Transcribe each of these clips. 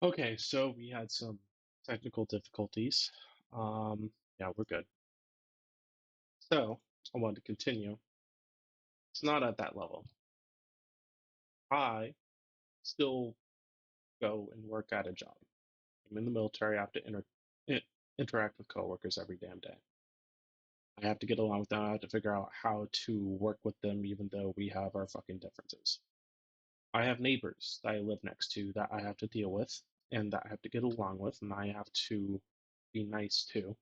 Okay, so we had some technical difficulties. Yeah, we're good. So I wanted to continue. It's not at that level. I still go and work at a job. I'm in the military. I have to interact with coworkers every damn day. I have to get along with them. I have to figure out how to work with them, even though we have our fucking differences. I have neighbors that I live next to that I have to deal with and that I have to get along with, and I have to be nice to.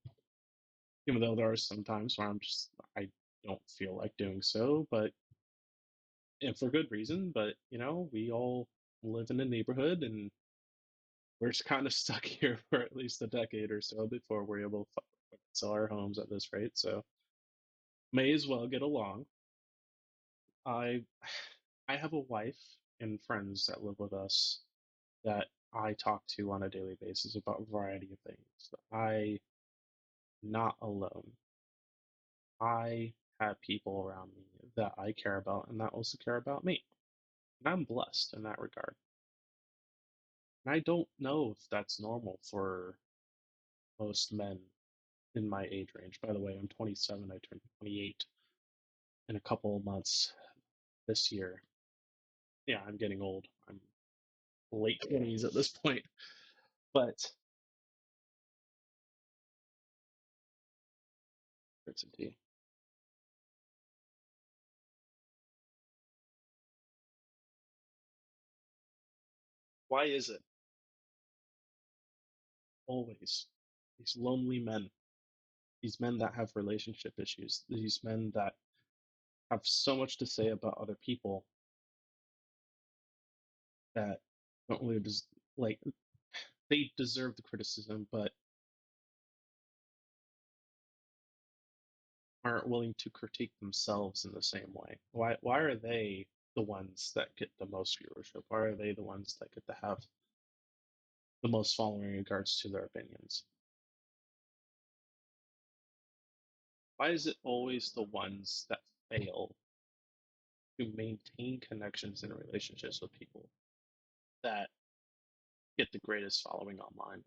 Even though there are some times where I don't feel like doing so, but and for good reason. But we all live in a neighborhood, and we're just kind of stuck here for at least a decade or so before we're able to sell our homes at this rate. So may as well get along. I I have a wife and friends that live with us that I talk to on a daily basis about a variety of things. I not alone. I have people around me that I care about and that also care about me. And I'm blessed in that regard. And I don't know if that's normal for most men in my age range. By the way, I'm 27, I turned 28 in a couple of months this year. Yeah, I'm getting old. I'm late 20s at this point. But it's a tea. Why is it always these lonely men, these men that have relationship issues, these men that have so much to say about other people that don't really like they deserve the criticism, but aren't willing to critique themselves in the same way. Why are they the ones that get the most viewership? Why are they the ones that get to have the most following in regards to their opinions? Why is it always the ones that fail to maintain connections and relationships with people that get the greatest following online?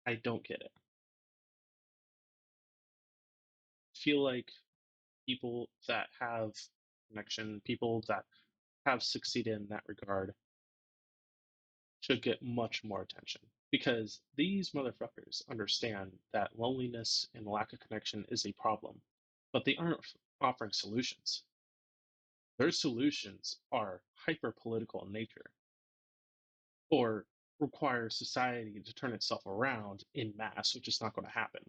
I don't get it. I feel like people that have connection, people that have succeeded in that regard, should get much more attention because these motherfuckers understand that loneliness and lack of connection is a problem, but they aren't offering solutions. Their solutions are hyper political in nature or require society to turn itself around in mass, which is not going to happen,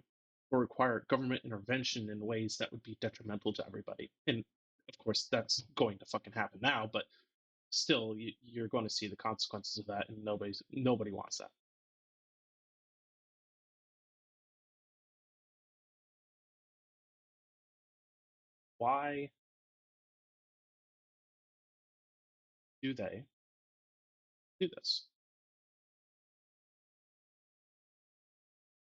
or require government intervention in ways that would be detrimental to everybody. And of course, that's going to fucking happen now, but still, you're going to see the consequences of that, and nobody wants that. Why do they do this?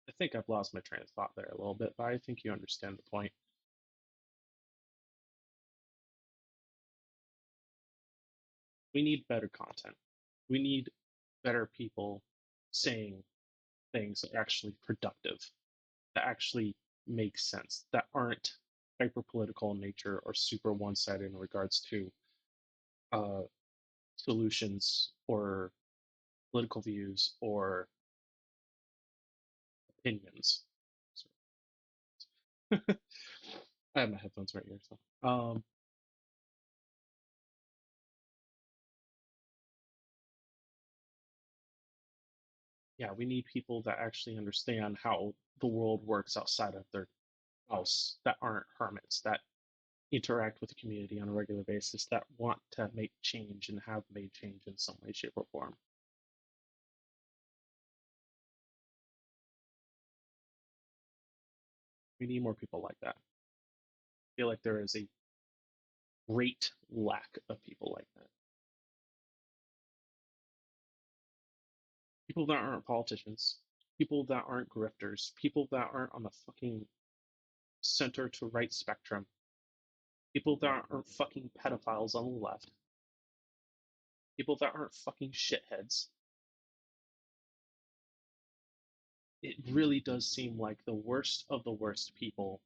I think I've lost my train of thought there a little bit, but I think you understand the point. We need better content. We need better people saying things that are actually productive, that actually make sense, that aren't hyper political in nature or super one sided in regards to uh, solutions or political views or opinions. I have my headphones right here, so yeah, we need people that actually understand how the world works outside of their house, that aren't hermits, that interact with the community on a regular basis, that want to make change and have made change in some way, shape, or form. We need more people like that. I feel like there is a great lack of people like that. People that aren't politicians, people that aren't grifters, people that aren't on the fucking center to right spectrum, People that aren't fucking pedophiles on the left, people that aren't fucking shitheads. It really does seem like the worst of the worst people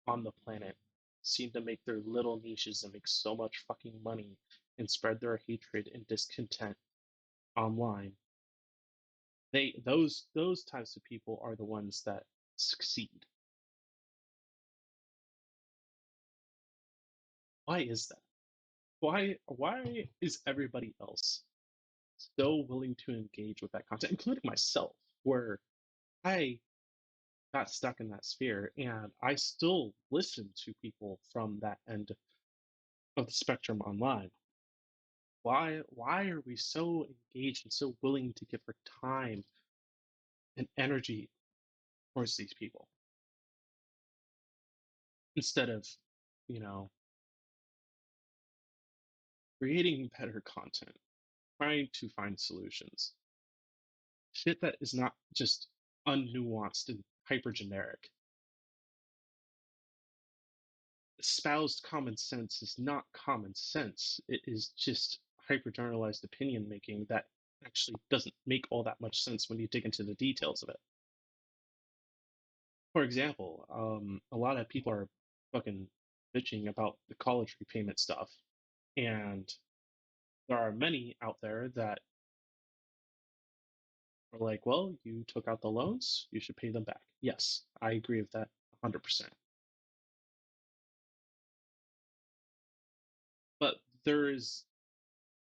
on the planet seem to make their little niches and make so much fucking money and spread their hatred and discontent online. Those types of people are the ones that succeed. Why is that? Why is everybody else so willing to engage with that content, including myself, where I got stuck in that sphere and I still listen to people from that end of the spectrum online? Why are we so engaged and so willing to give our time and energy towards these people instead of, you know, creating better content, trying to find solutions? Shit that is not just unnuanced and hyper generic. Espoused common sense is not common sense. It is just hyper generalized opinion making that actually doesn't make all that much sense when you dig into the details of it. For example, a lot of people are fucking bitching about the college repayment stuff, and there are many out there that are like, well, you took out the loans, you should pay them back. Yes, I agree with that 100%. But there is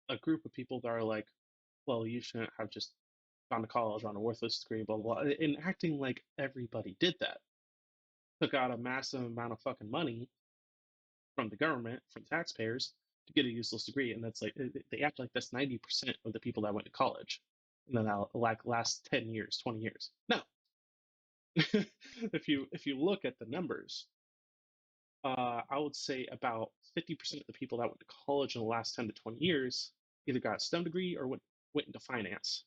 a group of people that are like, well, you shouldn't have just gone to college on a worthless degree, blah, blah, blah, and acting like everybody did that. Took out a massive amount of fucking money from the government, from taxpayers, to get a useless degree, and that's like they act like that's 90% of the people that went to college, and then that'll like last 10 years, 20 years. No, if you look at the numbers, I would say about 50% of the people that went to college in the last 10 to 20 years either got a STEM degree or went into finance,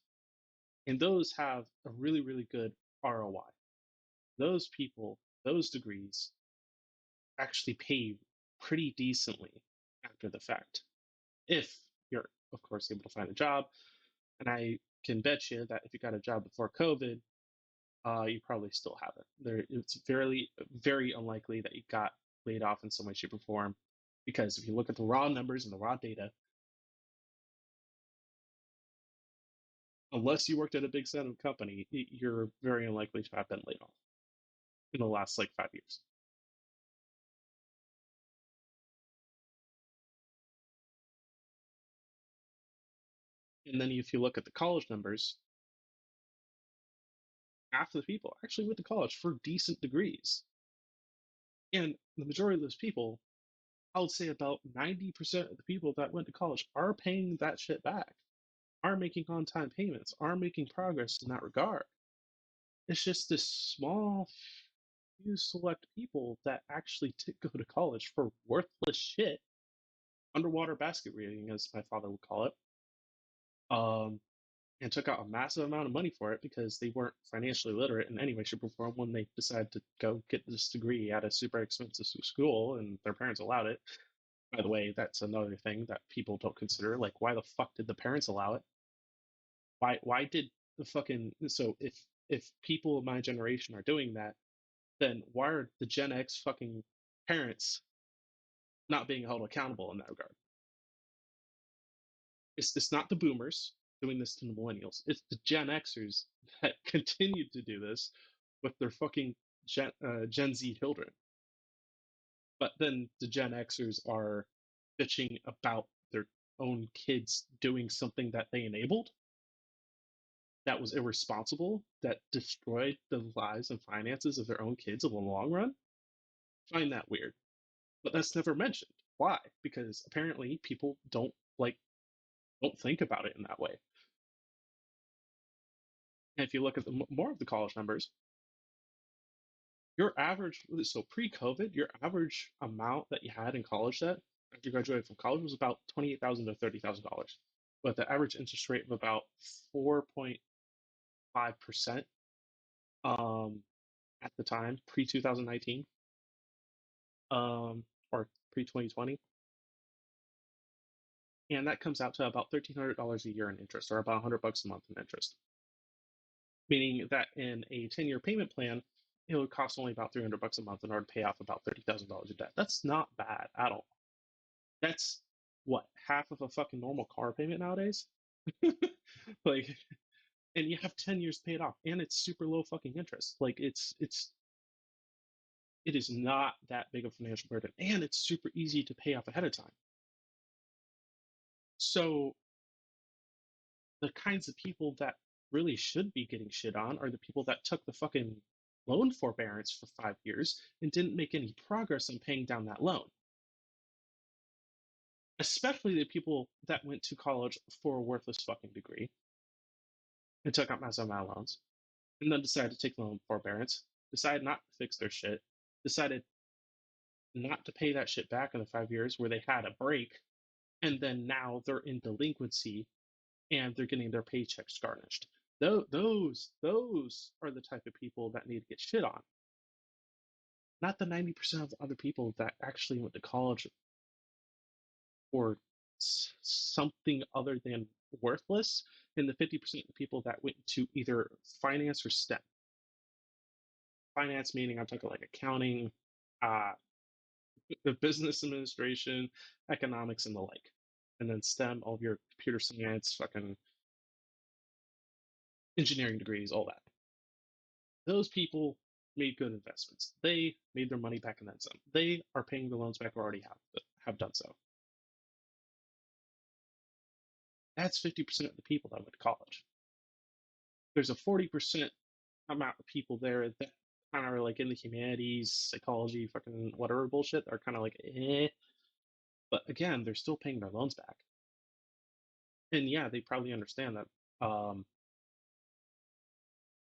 and those have a really really good ROI. Those people, those degrees actually pay pretty decently after the fact, if you're, of course, able to find a job. And I can bet you that if you got a job before COVID, you probably still have it. It's very unlikely that you got laid off in some way, shape, or form, because if you look at the raw numbers and the raw data, unless you worked at a big set company, you're very unlikely to have been laid off in the last like 5 years. And then if you look at the college numbers, half of the people actually went to college for decent degrees. And the majority of those people, I would say about 90% of the people that went to college are paying that shit back, are making on time payments, are making progress in that regard. It's just this small few select people that actually did go to college for worthless shit, underwater basket weaving, as my father would call it, um, and took out a massive amount of money for it because they weren't financially literate in any way, shape, or form when they decided to go get this degree at a super expensive school and their parents allowed it. By the way, that's another thing that people don't consider. Like, why the fuck did the parents allow it? Why did the fucking so if people of my generation are doing that, then why are the Gen X fucking parents not being held accountable in that regard? It's not the boomers doing this to the millennials. It's the Gen Xers that continue to do this with their fucking Gen Z children. But then the Gen Xers are bitching about their own kids doing something that they enabled, that was irresponsible, that destroyed the lives and finances of their own kids in the long run. I find that weird. But that's never mentioned. Why? Because apparently people don't think about it in that way. And if you look at more of the college numbers, your average, so pre-COVID, your average amount that you had in college debt after you graduated from college was about $28,000 to $30,000, with the average interest rate of about 4.5% at the time, pre 2019, or pre-2020, and that comes out to about $1,300 a year in interest, or about $100 a month in interest. Meaning that in a 10-year payment plan, it would cost only about $300 a month in order to pay off about $30,000 of debt. That's not bad at all. That's what, half of a fucking normal car payment nowadays? Like, and you have 10 years paid off, and it's super low fucking interest. Like, it is not that big of a financial burden, and it's super easy to pay off ahead of time. So the kinds of people that really should be getting shit on are the people that took the fucking loan forbearance for 5 years and didn't make any progress on paying down that loan. Especially the people that went to college for a worthless fucking degree and took out massive amount of loans, and then decided to take loan forbearance, decided not to fix their shit, decided not to pay that shit back in the 5 years where they had a break, and then now they're in delinquency and they're getting their paychecks garnished. Those are the type of people that need to get shit on. Not the 90% of the other people that actually went to college for something other than worthless, and the 50% of the people that went to either finance or STEM. Finance meaning I'm talking like accounting, uh, business administration, economics, and the like. And then STEM, all of your computer science, fucking engineering degrees, all that. Those people made good investments. They made their money back and then some. They are paying the loans back or already have done so. That's 50% of the people that went to college. There's a 40% amount of people there that kind of are like in the humanities, psychology, fucking whatever bullshit, are kind of like, eh. But again, they're still paying their loans back. And yeah, they probably understand that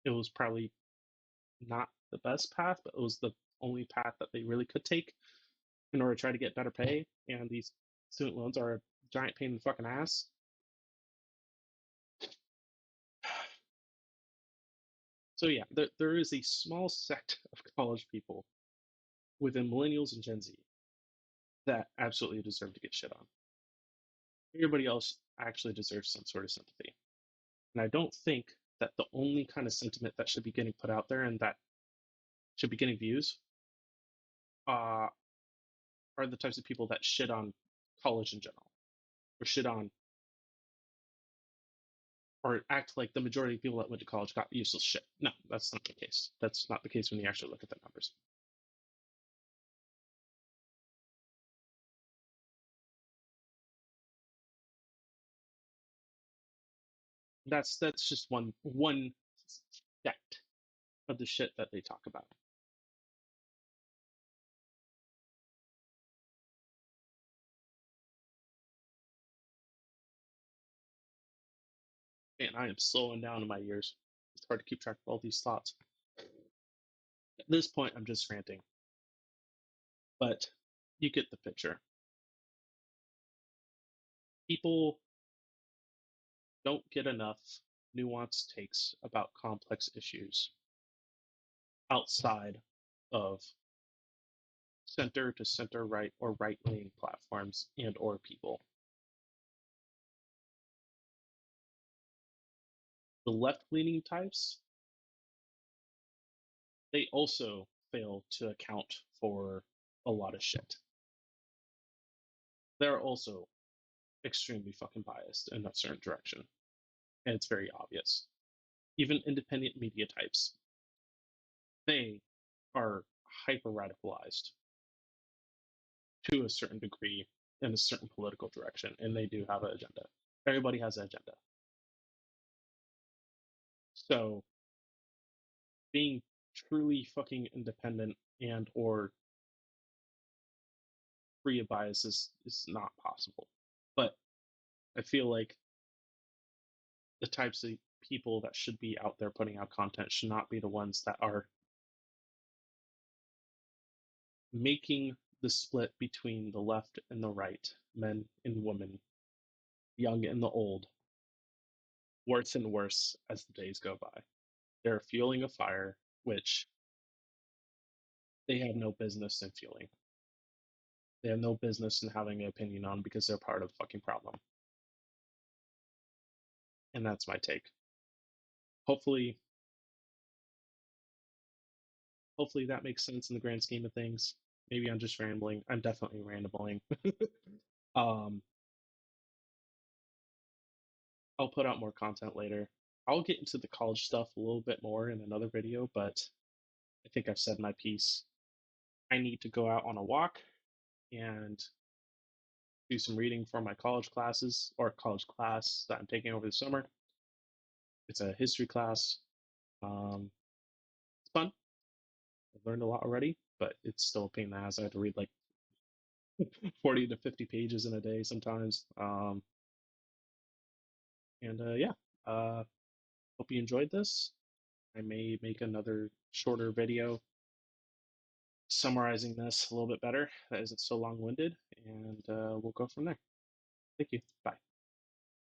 it was probably not the best path, but it was the only path that they really could take in order to try to get better pay. And these student loans are a giant pain in the fucking ass. So yeah, there is a small sect of college people within millennials and Gen Z that absolutely deserve to get shit on. Everybody else actually deserves some sort of sympathy. And I don't think that the only kind of sentiment that should be getting put out there and that should be getting views uh, are the types of people that shit on college in general, or shit on, or act like the majority of people that went to college got useless shit. No, that's not the case. That's not the case when you actually look at the numbers. That's just one sect of the shit that they talk about. And I am slowing down in my ears. It's hard to keep track of all these thoughts. At this point, I'm just ranting, but you get the picture. People don't get enough nuanced takes about complex issues outside of center to center right or right leaning platforms and or people. The left leaning types, they also fail to account for a lot of shit. They're also extremely fucking biased in a certain direction, and it's very obvious. Even independent media types, they are hyper radicalized to a certain degree in a certain political direction, and they do have an agenda. Everybody has an agenda. So being truly fucking independent and or free of bias is not possible. But I feel like the types of people that should be out there putting out content should not be the ones that are making the split between the left and the right, men and women, young and the old, worse and worse as the days go by. They're fueling a fire which they have no business in fueling. they have no business in having an opinion on because they're part of the fucking problem. And that's my take. Hopefully, hopefully that makes sense in the grand scheme of things. Maybe I'm just rambling. I'm definitely rambling. um, I'll put out more content later. I'll get into the college stuff a little bit more in another video, but I think I've said my piece. I need to go out on a walk and do some reading for my college classes or college class that I'm taking over the summer. It's a history class. It's fun. I've learned a lot already, but it's still a pain in the ass. I have to read like 40 to 50 pages in a day sometimes. And yeah, uh, hope you enjoyed this. I may make another shorter video summarizing this a little bit better that isn't so long winded, and we'll go from there. Thank you. Bye.